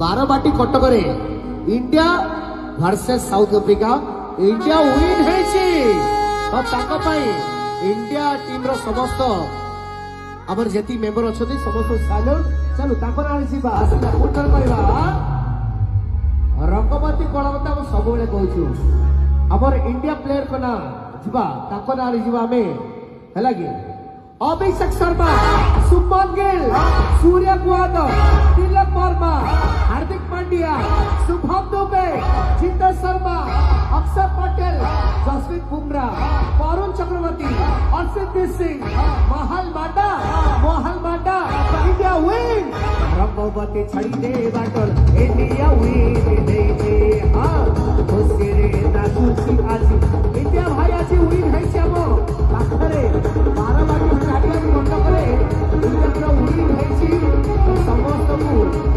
Barbati Cuttack India versus South Africa India win India team रो समस्त आमर जेती मेंबर अच्छा समस्त सैल्यूट चलो रंगमती कलावती आम सब कहूँ आमर इंडिया प्लेयर को ना जीवा है कि अभिषेक शर्मा सुमन गिल सूर्य कुमार तिलक वर्मा हार्दिक पांड्या शुभम दुबे जितेश शर्मा अक्षर पटेल जसप्रीत बुमराह वरुण चक्रवर्ती अर्शदीप सिंह मोहल मांडा इंडिया विन रंगवती छड़ी दे बाटल इंडिया विन दे हां खुशी रे ना खुशी आज इंडिया भाई आज विन है हम पाखरे 12 बाटी स्टेडियम कटक रे इंडिया विन है समस्त को